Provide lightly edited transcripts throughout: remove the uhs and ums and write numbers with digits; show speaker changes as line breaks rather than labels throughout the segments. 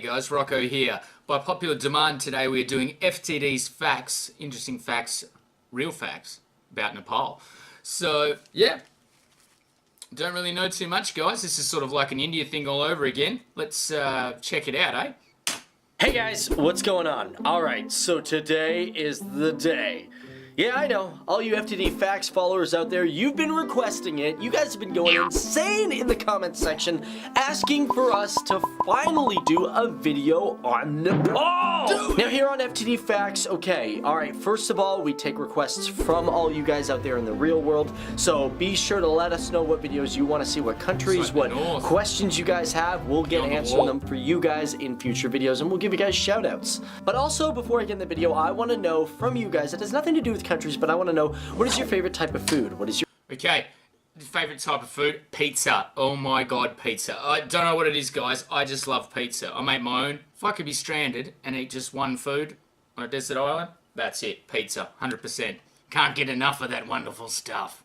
guys, Rocco here. By popular demand today we're doing FTD's facts, interesting facts, real facts about Nepal. So yeah, don't really know too much guys, this is sort of like an India thing all over again. Let's check it out, eh?
Hey guys, what's going on? Alright, so today is the day. Yeah, I know, all you FTD Facts followers out there, you've been requesting it. You guys have been going insane in the comments section asking for us to finally do a video on Nepal! Now here on FTD Facts, okay, alright, first of all, we take requests from all you guys out there in the real world, so be sure to let us know what videos you want to see, what countries, what questions you guys have. We'll get answering them for you guys in future videos, and we'll give you guys shout-outs. But also, before I get in the video, I want to know from you guys, it has nothing to do with countries, but I want to know, what is your favorite type of food? What is your
Okay, favorite type of food? Pizza. Oh my god, pizza. I don't know what it is, guys. I just love pizza. I make my own. If I could be stranded and eat just one food on a desert island, that's it. Pizza, 100%. Can't get enough of that wonderful stuff.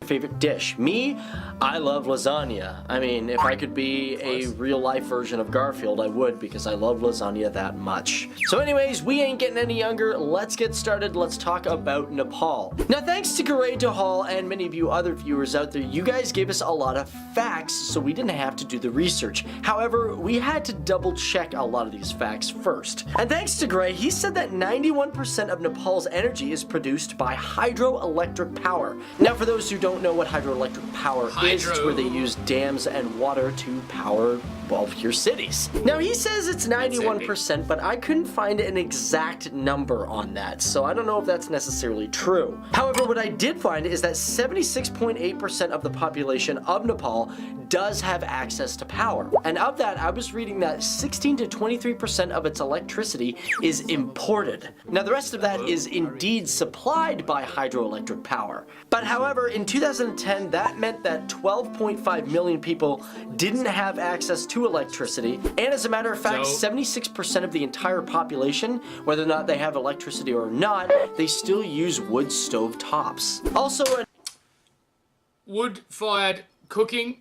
favorite dish? Me, I love lasagna. I mean, if I could be a real-life version of Garfield, I would, because I love lasagna that much. So anyways, we ain't getting any younger. Let's get started. Let's talk about Nepal. Now, thanks to Garay Hall and many of you other viewers out there, you guys gave us a lot of facts, so we didn't have to do the research. However, we had to double-check a lot of these facts first. And thanks to Gray, he said that 91% of Nepal's energy is produced by hydroelectric power. Now, for those who don't know what hydroelectric power is, it's where they use dams and water to power, well, your cities. Now, he says it's 91%, but I couldn't find an exact number on that, so I don't know if that's necessarily true. However, what I did find is that 76.8% of the population of Nepal does have access to power. And of that, I was reading that 16 to 23% of its electricity is imported. Now, the rest of that is indeed supplied by hydroelectric power. But however, in 2010, that meant that 12.5 million people didn't have access to electricity. And as a matter of fact, 76% of the entire population, whether or not they have electricity or not, they still use wood stove tops. Also,
wood-fired cooking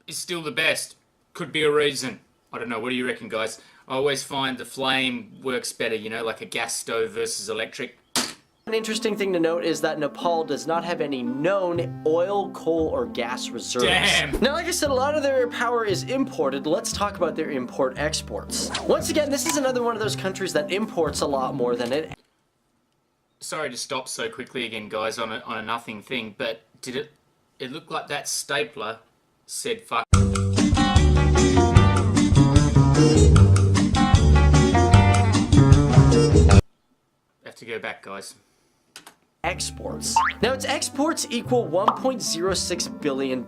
is still the best. Could be a reason. I don't know, what do you reckon, guys? I always find the flame works better, you know, like a gas stove versus electric.
an interesting thing to note is that Nepal does not have any known oil, coal, or gas reserves.
Damn!
Now, like I said, a lot of their power is imported. Let's talk about their import-exports. Once again, this is another one of those countries that imports a lot more than it...
Sorry to stop so quickly again, guys, on a nothing thing, but did it looked like that stapler said fuck. Have to go back, guys.
Exports. Now, its exports equal $1.06 billion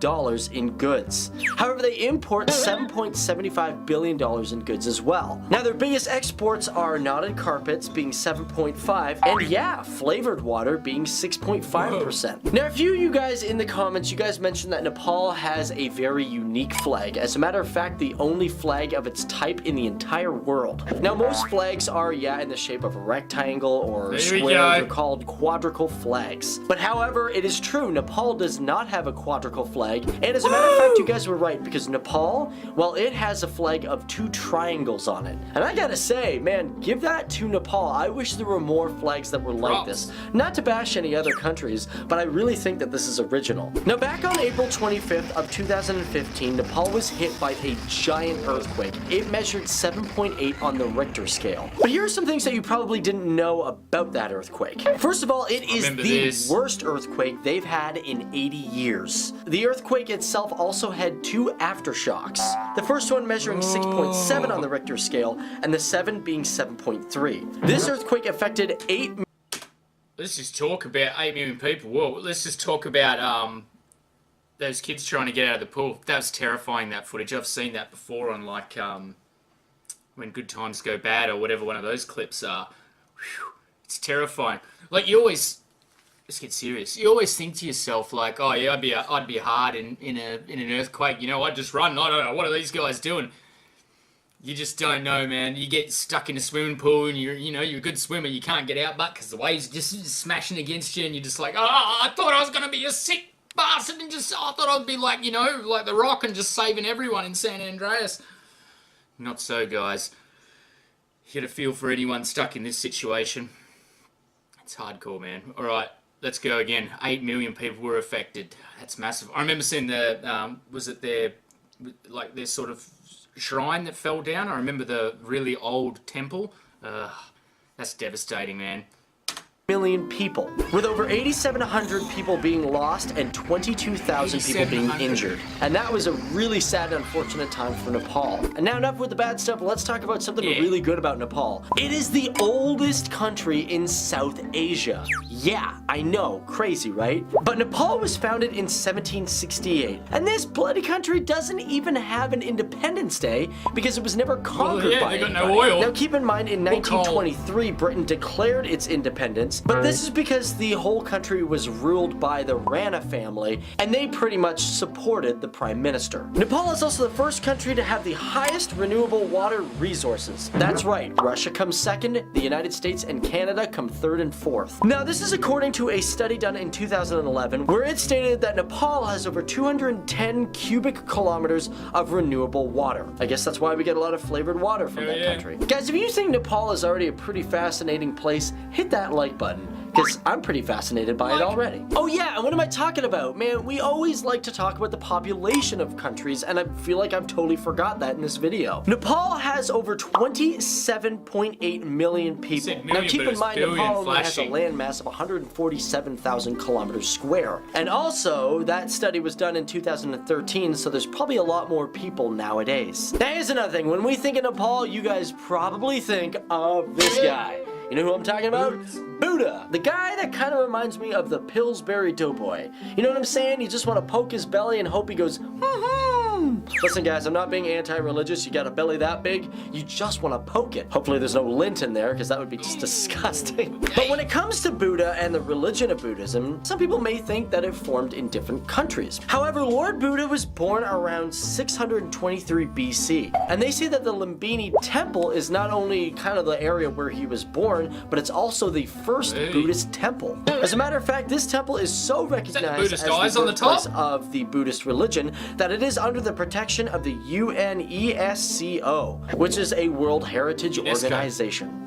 in goods. However, they import $7.75 billion in goods as well. Now, their biggest exports are knotted carpets being 7.5, and yeah, flavored water being 6.5%. Now, a few of you guys in the comments, you guys mentioned that Nepal has a very unique flag. As a matter of fact, the only flag of its type in the entire world. Now, most flags are, yeah, in the shape of a rectangle or a square. They're called quadrilateral flags. But however, it is true, Nepal does not have a quadrilateral flag, and as a matter of fact, you guys were right, because Nepal, well, it has a flag of 2 triangles on it. And I gotta say, man, give that to Nepal. I wish there were more flags that were like this. Not to bash any other countries, but I really think that this is original. Now, back on April 25th of 2015, Nepal was hit by a giant earthquake. It measured 7.8 on the Richter scale. But here are some things that you probably didn't know about that earthquake. First of all, it is the worst earthquake they've had in 80 years. The earthquake itself also had 2 aftershocks. The first one measuring 6.7 on the Richter scale, and the 7 being 7.3. This earthquake affected 8...
Let's just talk about 8 million people. Whoa, let's just talk about those kids trying to get out of the pool. That was terrifying, that footage. I've seen that before on, like, When Good Times Go Bad, or whatever one of those clips are. Whew, it's terrifying. Like, you always... Let's get serious. You always think to yourself, like, oh yeah, I'd be hard in an earthquake. You know, I'd just run. I don't know, what are these guys doing? You just don't know, man. You get stuck in a swimming pool, and you're a good swimmer. You can't get out, but because the waves just smashing against you, and you're just like, oh, I thought I was gonna be a sick bastard, and I thought I'd be like, like The Rock, and just saving everyone in San Andreas. Not so, guys. You get a feel for anyone stuck in this situation. It's hardcore, man. All right, let's go again. 8 million people were affected. That's massive. I remember seeing was it their sort of shrine that fell down? I remember the really old temple. That's devastating, man.
Million people, with over 8,700 people being lost and 22,000 people being injured. And that was a really sad and unfortunate time for Nepal. And now enough with the bad stuff, let's talk about something really good about Nepal. It is the oldest country in South Asia. Yeah, I know, crazy, right? But Nepal was founded in 1768, and this bloody country doesn't even have an Independence Day because it was never conquered by anybody.
No oil.
Now keep in mind, in 1923, Britain declared its independence, but this is because the whole country was ruled by the Rana family, and they pretty much supported the Prime Minister. Nepal is also the first country to have the highest renewable water resources. That's right, Russia comes second, the United States and Canada come third and fourth. Now this is according to a study done in 2011, where it stated that Nepal has over 210 cubic kilometers of renewable water. I guess that's why we get a lot of flavored water from that country. Guys, if you think Nepal is already a pretty fascinating place, hit that like button, because I'm pretty fascinated by it already. Oh yeah, and what am I talking about? Man, we always like to talk about the population of countries, and I feel like I've totally forgot that in this video. Nepal has over 27.8 million people. Now keep in mind, Nepal only has a landmass of 147,000 kilometers square. And also, that study was done in 2013, so there's probably a lot more people nowadays. Now here's another thing, when we think of Nepal, you guys probably think of this guy. You know who I'm talking about? Buddha. The guy that kind of reminds me of the Pillsbury Doughboy. You know what I'm saying? You just want to poke his belly and hope he goes, Listen guys, I'm not being anti-religious. You got a belly that big, you just want to poke it. Hopefully there's no lint in there, because that would be just disgusting. But when it comes to Buddha and the religion of Buddhism, some people may think that it formed in different countries. However, Lord Buddha was born around 623 BC. And they say that the Lumbini temple is not only kind of the area where he was born, but it's also the first Buddhist temple. As a matter of fact, this temple is so recognized as the birthplace of the Buddhist religion that it is under the protection of the UNESCO, which is a World Heritage Organization.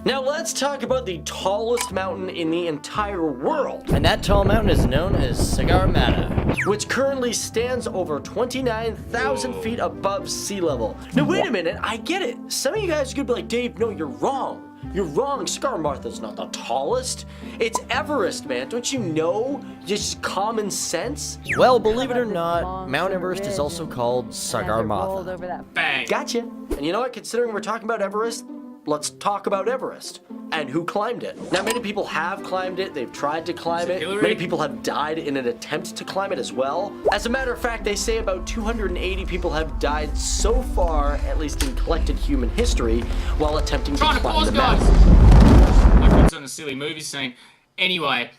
Now let's talk about the tallest mountain in the entire world. And that tall mountain is known as Sagarmatha, which currently stands over 29,000 feet above sea level. Now wait a minute, I get it. Some of you guys could be like, Dave, no, you're wrong. You're wrong, Sagarmatha's not the tallest. It's Everest, man. Don't you know? Just common sense? Well, believe it or not, Mount Everest is also called Sagarmatha.
Bang.
Gotcha. And you know what? Considering we're talking about Everest, let's talk about Everest and who climbed it. Now, many people have climbed it. They've tried to climb it. Many people have died in an attempt to climb it as well. As a matter of fact, they say about 280 people have died so far, at least in collected human history, while attempting to climb the mountain.
Like it's on a silly movie scene. Anyway,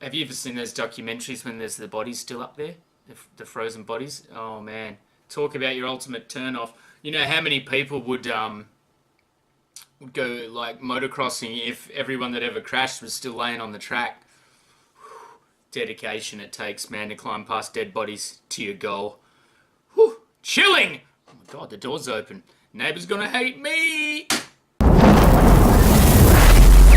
have you ever seen those documentaries when there's the bodies still up there? The frozen bodies? Oh, man. Talk about your ultimate turn-off. You know how many people would go like motocrossing if everyone that ever crashed was still laying on the track. Dedication it takes, man, to climb past dead bodies to your goal. Whew, chilling! Oh my god, the door's open. Neighbor's gonna hate me!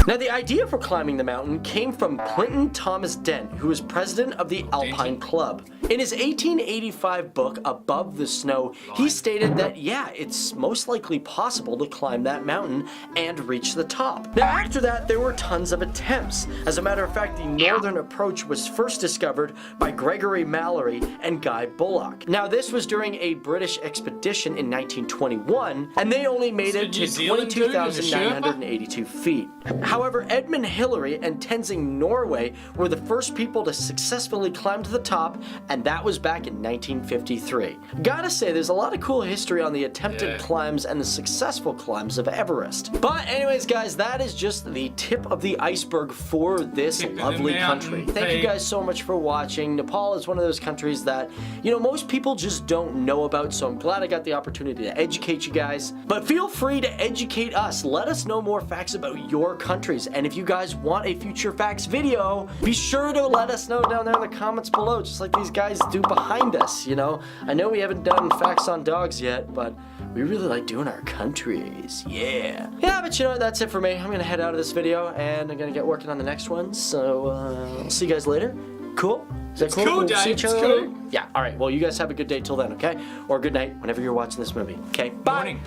Now, the idea for climbing the mountain came from Clinton Thomas Dent, who was president of the Alpine Club. In his 1885 book, Above the Snow, he stated that, yeah, it's most likely possible to climb that mountain and reach the top. Now, after that, there were tons of attempts. As a matter of fact, the northern approach was first discovered by Gregory Mallory and Guy Bullock. Now, this was during a British expedition in 1921, and they only made it to 22,982 feet. However, Edmund Hillary and Tenzing Norway were the first people to successfully climb to the top, and that was back in 1953. Gotta say, there's a lot of cool history on the attempted climbs and the successful climbs of Everest. But anyways, guys, that is just the tip of the iceberg for this lovely country. Thank you guys so much for watching. Nepal is one of those countries that, you know, most people just don't know about, so I'm glad I got the opportunity to educate you guys. But feel free to educate us. Let us know more facts about your countries. And if you guys want a future facts video, be sure to let us know down there in the comments below, just like these guys do behind us, you know? I know we haven't done facts on dogs yet, but We really like doing our countries. Yeah. Yeah, but you know what? That's it for me. I'm gonna head out of this video and I'm gonna get working on the next one. So, I'll see you guys later. Cool? Is that cool?
Cool,
We'll
Dave.
see each
It's
other
cool.
later? Yeah, alright. Well, you guys have a good day till then, okay? Or good night whenever you're watching this movie. Okay, bye!
Morning.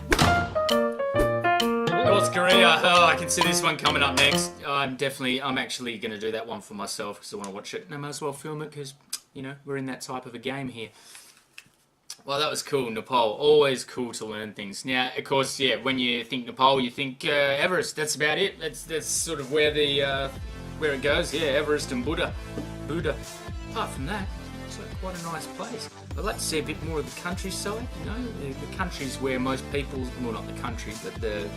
North Korea. Oh, I can see this one coming up next. I'm actually going to do that one for myself because I want to watch it. And I might as well film it because, you know, we're in that type of a game here. Well, that was cool. Nepal. Always cool to learn things. Now, of course, yeah, when you think Nepal, you think Everest. That's about it. That's sort of where where it goes. Yeah, Everest and Buddha. Apart from that, it's like quite a nice place. I'd like to see a bit more of the countryside, you know, the countries where most people, well, not the country, but the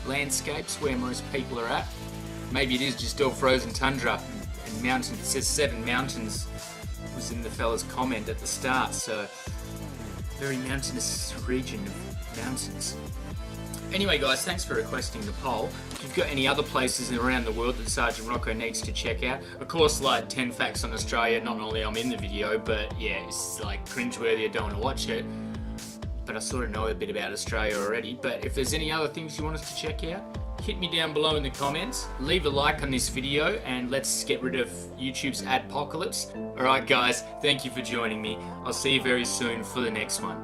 landscapes where most people are at. Maybe it is just all frozen tundra and mountains. It says 7 mountains was in the fella's comment at the start, so very mountainous region of mountains. Anyway, guys, thanks for requesting Nepal. If you've got any other places around the world that Sergeant Rocco needs to check out, of course, like 10 facts on Australia, not only I'm in the video, but yeah, it's like cringeworthy, I don't want to watch it. But I sort of know a bit about Australia already. But if there's any other things you want us to check out, hit me down below in the comments, leave a like on this video, and let's get rid of YouTube's adpocalypse. Alright guys, thank you for joining me. I'll see you very soon for the next one.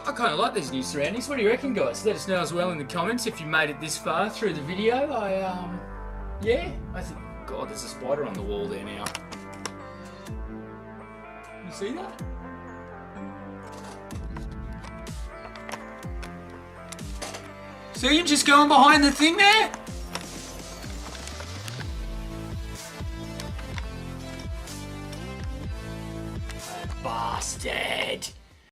I kind of like these new surroundings. What do you reckon, guys? Let us know as well in the comments if you made it this far through the video. Yeah, I think, God, there's a spider on the wall there now. You see that? See him just going behind the thing there? Bastard!